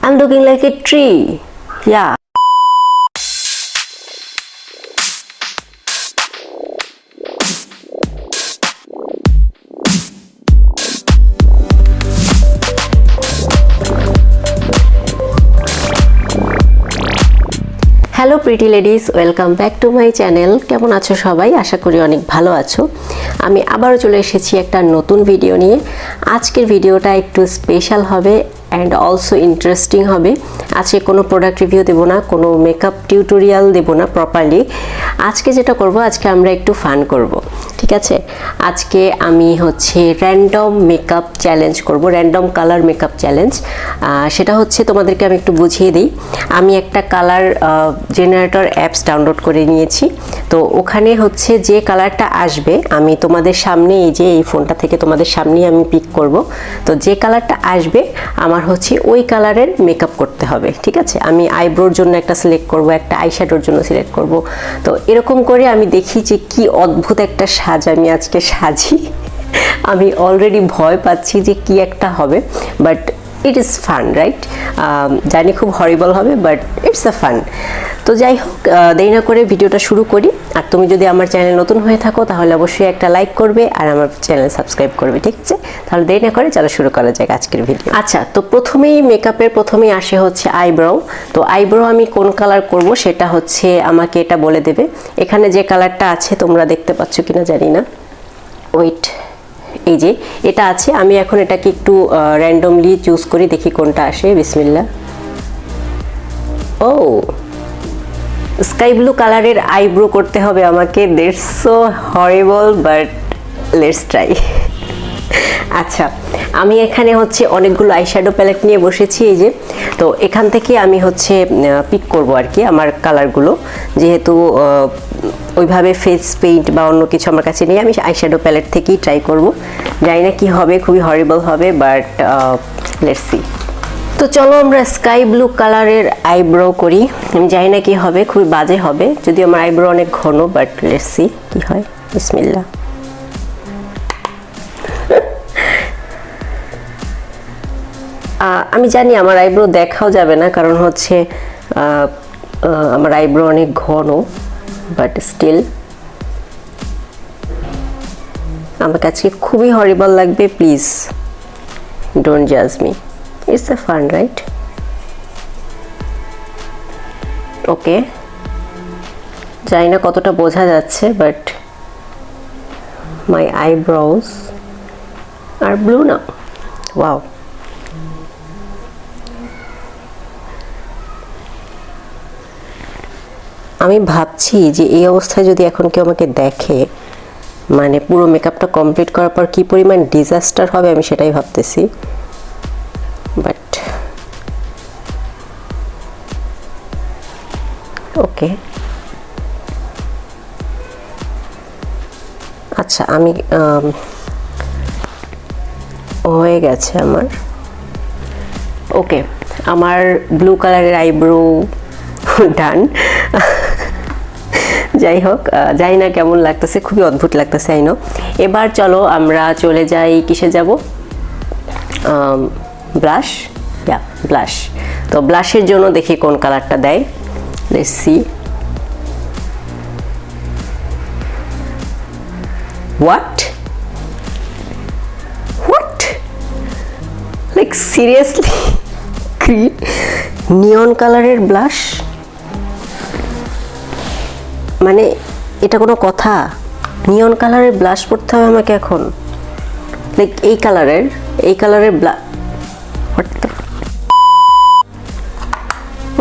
I'm looking like a tree. Yeah. Hello pretty ladies, welcome back to my channel. কেমন আছো সবাই? আশা করি অনেক ভালো আছো। আমি আবারও চলে এসেছি একটা নতুন ভিডিও নিয়ে। আজকের ভিডিওটা একটু স্পেশাল হবে অ্যান্ড অলসো ইন্টারেস্টিং হবে। আজকে কোনো প্রোডাক্ট রিভিউ দেবো না, কোনো মেকআপ টিউটোরিয়াল দেবো না প্রপারলি। আজকে যেটা করব, আজকে আমরা একটু ফান করব, ঠিক আছে? আজকে আমি র্যান্ডম মেকআপ চ্যালেঞ্জ করব, র্যান্ডম কালার মেকআপ চ্যালেঞ্জ। সেটা তোমাদেরকে আমি একটু বুঝিয়ে দিই। আমি একটা কালার জেনারেটর অ্যাপস ডাউনলোড করে নিয়েছি। তো ওখানে যে কালারটা আসবে আমি তোমাদের সামনে, এই ফোনটা থেকে তোমাদের সামনেই আমি পিক করব। তো যে কালারটা আসবে আমার ওই কালারের মেকআপ করতে হবে, ঠিক আছে? আমি আইব্রোর জন্য একটা সিলেক্ট করব, একটা আইশ্যাডোর জন্য সিলেক্ট করব। তো এরকম করে আমি দেখি যে কি অদ্ভুত একটা সাজ আমি আজকে সাজি। আমি অলরেডি ভয় পাচ্ছি যে কি একটা হবে, but it is fun, right? জানি খুব হরিবল হবে, বাট ইটস আ ফান। তো যাই হোক, দেরি না করে ভিডিওটা শুরু করি। আর তুমি যদি আমার চ্যানেল নতুন হয়ে থাকো তাহলে অবশ্যই একটা লাইক করবে আর আমার চ্যানেল সাবস্ক্রাইব করবে, ঠিক আছে? তাহলে দেরি না করে চলো শুরু করা যাক আজকের ভিডিও। আচ্ছা, তো মেকআপের প্রথমেই আসে আইব্রো। তো আইব্রো আমি কোন কালার করব সেটা আমাকে এটা বলে দেবে। এখানে যে কালারটা আছে তোমরা দেখতে পাচ্ছ কিনা জানি না, ওয়েট, এই যে এটা আছে। আমি এখন এটাকে একটু র্যান্ডমলি চুজ করি, দেখি কোনটা আসে। বিসমিল্লাহ। ও, স্কাই ব্লু কালারের আইব্রো করতে হবে আমাকে। That's so horrible, but let's try. আচ্ছা, আমি এখানে অনেকগুলো আইশ্যাডো প্যালেট নিয়ে বসেছি, এই যে। তো এখান থেকে আমি পিক করব আর কি আমার কালারগুলো, যেহেতু ওইভাবে ফেস পেইন্ট বা অন্য কিছু আমার কাছে নেই। আমি আইশ্যাডো প্যালেট থেকেই ট্রাই করব। জানি না কি হবে, খুবই হরিবল হবে, বাট লেটস সি। তো চলো আমরা স্কাই ব্লু কালারের আইব্রো করি। আমি জানি না কি হবে, খুবই বাজে হবে, যদিও আমার আইব্রো অনেক ঘন, বাট লেটস সি কি হয়। বিসমিল্লাহ। আমি জানি আমার আইব্রো দেখাও যাবে না, কারণ আমার আইব্রো অনেক ঘন, বাট স্টিল আমার কাছে খুবই হরিবল লাগবে। প্লিজ ডোন্ট জাজ me, it's a fun, right? Okay, জানি না কতটা বোঝা যাচ্ছে, বাট মাই আইব্রোজ আর ব্লু না। ওয়াও, আমি ভাবছি যে এই অবস্থায় যদি এখন কেউ আমাকে দেখে, মানে পুরো মেকআপটা কমপ্লিট করার পর কি পরিমাণ ডিজাস্টার হবে আমি সেটাই ভাবতেছি, বাট ওকে। আচ্ছা, আমি হয়ে গেছে আমার। ওকে, আমার ব্লু কালারের আইব্রো ডান। যাই হোক, জানি না কেমন লাগতেছে, খুবই অদ্ভুত লাগতেছে, আই নো। এবার চলো আমরা চলে যাই, কিসে যাব? ব্লাশ। Yeah, blush. তো ব্লাশের জন্য দেখি কোন কালারটা দেয়। Let's see. What like seriously? Neon কালারের ব্লাশ, মানে এটা কোনো কথা? নিয়ন কালারের ব্লাশ পড়তে হবে আমাকে এখন? লাইক এই কালারের blush?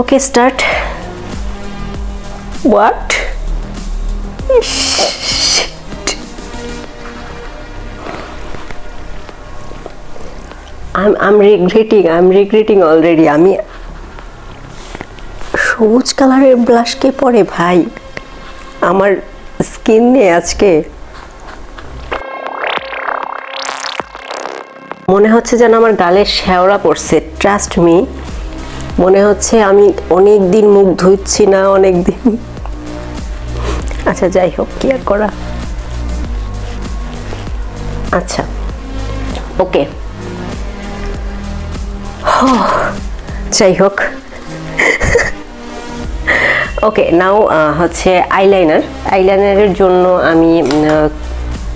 Okay, start. What? I'm regretting already. আমি সবুজ কালারের ব্লাশ কে পরে ভাই? আমার স্কিন নিয়ে আজকে মনে হচ্ছে যেন আমার গালে শ্যাওড়া পড়ছে। ট্রাস্ট মি, মনে হচ্ছে আমি অনেক দিন মুখ ধুচ্ছি না, অনেক দিন। আচ্ছা, যাই হোক, কি আর করা। আচ্ছা, ওকে। যাই হোক, ওকে নাও হচ্ছে আইলাইনারের জন্য আমি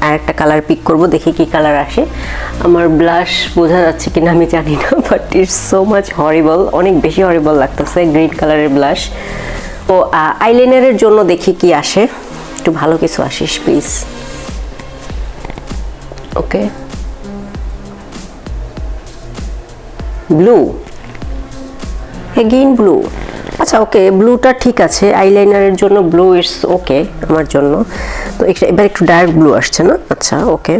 আরেকটা কালার পিক করব, দেখি কি কালার আসে। আমার ব্লাশ বোঝা যাচ্ছে কিনা আমি জানি না, বাট ইটস সো মাচ হরিবল, অনেক বেশি হরিবল লাগতেছে গ্রিন কালারের ব্লাশ। তো আইলাইনারের জন্য দেখি কি আসে, একটু ভালো কিছু আসিস please. Okay, blue, again blue. আচ্ছা ওকে, ব্লুটা ঠিক আছে, আইলাইনারের জন্য ব্লু ইটস ওকে আমার জন্য। তো এবার একটু ডার্ক ব্লু আসছে না? আচ্ছা ওকে,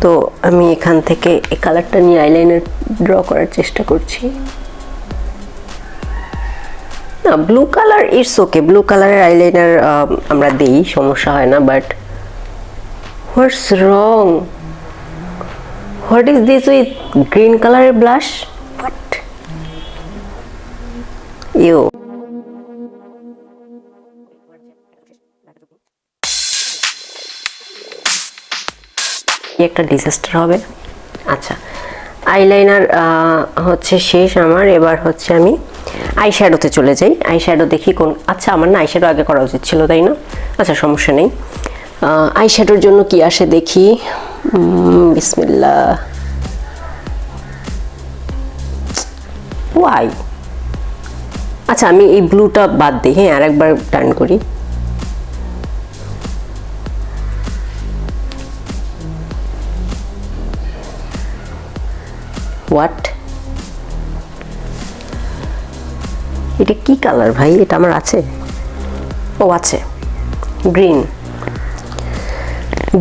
তো আমি এখান থেকে এই কালারটা নিয়ে আইলাইনার ড্র করার চেষ্টা করছি। না, blue colour it's okay, blue কালারের আইলাইনার আমরা দেই, সমস্যা হয় না। But what's wrong, what is this with green কালারের ব্লাশ? হোয়াট ইউ, একটা ডিজাস্টার হবে। আচ্ছা, আইলাইনার হচ্ছে শেষ আমার। এবার হচ্ছে আমি আইশ্যাডোতে চলে যাই। আইশ্যাডো দেখি কোন, আচ্ছা আমার না আইশ্যাডো আগে করা উচিত ছিল, তাই না? আচ্ছা সমস্যা নেই, আইশ্যাডোর জন্য কি আসে দেখি। বিসমিল্লাহ, ওয়াই, আচ্ছা আমি এই ব্লুটা বাদ দিই, হ্যাঁ আরেকবার টার্ন করি। হোয়াট, এটা কি কালার ভাই? এটা আমার আছে, ও আছে গ্রিন,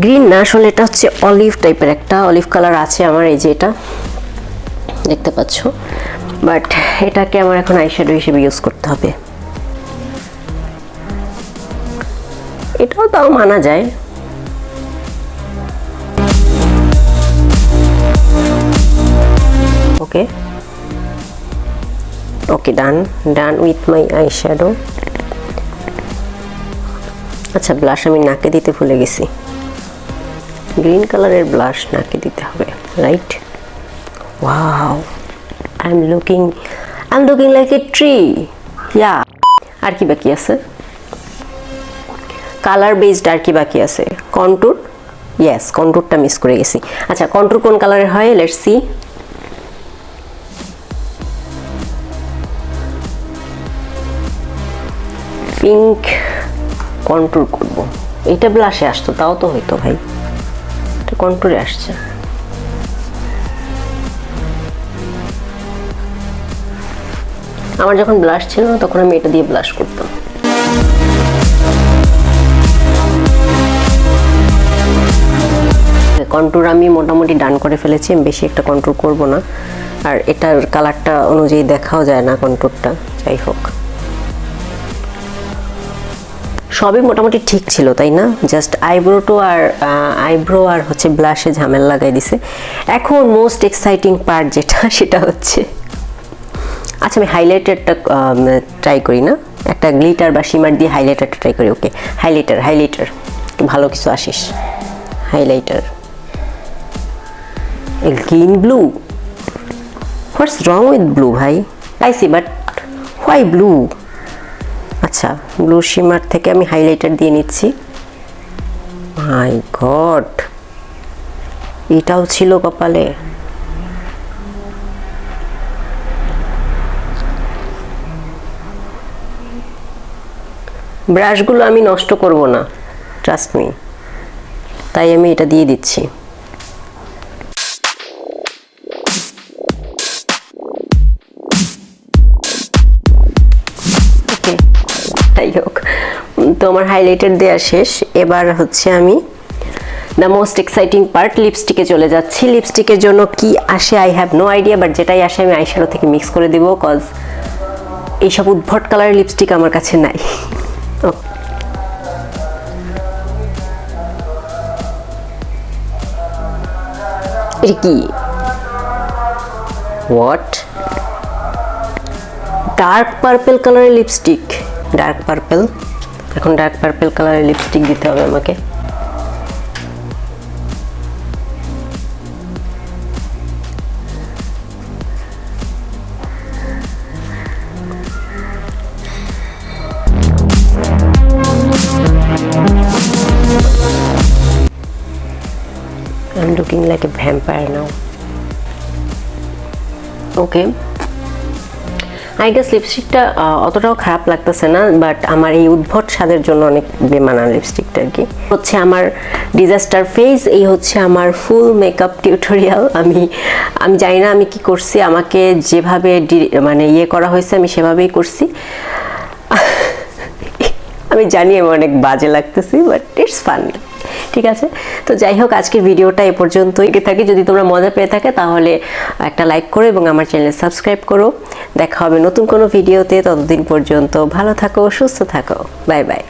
গ্রিন না আসলে এটা হচ্ছে অলিভ টাইপের, একটা অলিভ কালার আছে আমার, এই যে এটা দেখতে পাচ্ছ। বাট এটাকে আমার এখন আইশ্যাডো হিসেবে ইউজ করতে হবে। এটাও তাও মানা যায়। ওকে ওকে, ডান উইথ মাই আইশ্যাডো। আচ্ছা, ব্লাশ আমি নাকে দিতে ভুলে গেছি, গ্রিন কালারের ব্লাশ নাকে দিতে হবে, right? Wow, I am looking like a tree. Yeah, আর কি বাকি আছে? কালার বেসড আর কি বাকি আছে? কন্টুর, ইয়েস কন্টুরটা মিস করে গেছি। আচ্ছা কন্টুর কোন কালারের হয়? Let's see. পিঙ্ক কন্টুর করব, এটা ব্লাশে আসতো তাও তো হইতো ভাই, এটা কন্টুরে আসছে। আমার যখন ব্লাশ ছিল না তখন আমি এটা দিয়ে ব্লাশ করতাম। কন্টুর আমি মোটামুটি ডান করে ফেলেছি, আমি বেশি একটা কন্টুর করব না, আর এটার কালারটা অনুযায়ী দেখাও যায় না কন্টুরটা। যাই হোক, সবই মোটামুটি ঠিক ছিল তাই না? জাস্ট আইব্রো আর হচ্ছে ব্লাশে ঝামেলা লাগাই দিছে। এখন মোস্ট এক্সাইটিং পার্ট যেটা, সেটা হচ্ছে, আচ্ছা আমি হাইলাইটারটা ট্রাই করি না, একটা গ্লিটার বা শিমার দিয়ে হাইলাইটারটা ট্রাই করি। ওকে, হাইলাইটার ভালো কিছু আসিস। Highlighter green blue, what's wrong with blue ভাই? আইসি, বাট হোয়াই ব্লু? আচ্ছা, ব্লু শিমার থেকে আমি হাইলাইটার দিয়ে নিচ্ছি। মাই গড, এটাও ছিল কপালে। ব্রাশগুলো আমি নষ্ট করব না, ট্রাস্ট মি, তাই আমি এটা দিয়ে দিচ্ছি। ওকে, যাই হোক, তো আমার হাইলাইটার দেওয়া শেষ। এবার হচ্ছে আমি দ্য মোস্ট এক্সাইটিং পার্ট, লিপস্টিকে চলে যাচ্ছি। লিপস্টিকের জন্য কি আসে I have no idea, but যেটাই আসে আমি আইশ্যাডো থেকে মিক্স করে দিব, কজ এইসব উদ্ভট কালারের লিপস্টিক আমার কাছে নাই। এটা কি? হোয়াট? ডার্ক পার্পল কালারের লিপস্টিক, ডার্ক পার্পল। এখন ডার্ক পার্পল কালারের লিপস্টিক দিতে হবে আমাকে। looking like a vampire now. Okay. I guess লিপস্টিকটা অতটাও খারাপ লাগতেছে না, বাট আমার এই উদ্ভট স্বাদের জন্য অনেক বেমানান লিপস্টিকটা আর কি। হচ্ছে আমার ডিজাস্টার ফেজ, এই হচ্ছে আমার ফুল মেকআপ টিউটোরিয়াল। আমি জানি না আমি কি করছি, আমাকে যেভাবে মানে ইয়ে করা হয়েছে আমি সেভাবেই করছি। আমি জানি আমি অনেক বাজে লাগতেছি, বাট ইটস ফান। ঠিক আছে, তো যাই হোক আজকের ভিডিওটা এ পর্যন্তই থাকে। যদি তোমরা মজা পেয়ে থাকে তাহলে একটা লাইক করো এবং আমার চ্যানেল সাবস্ক্রাইব করো। দেখা হবে নতুন কোনো ভিডিওতে, ততদিন পর্যন্ত ভালো থাকো, সুস্থ থাকো, বাই বাই।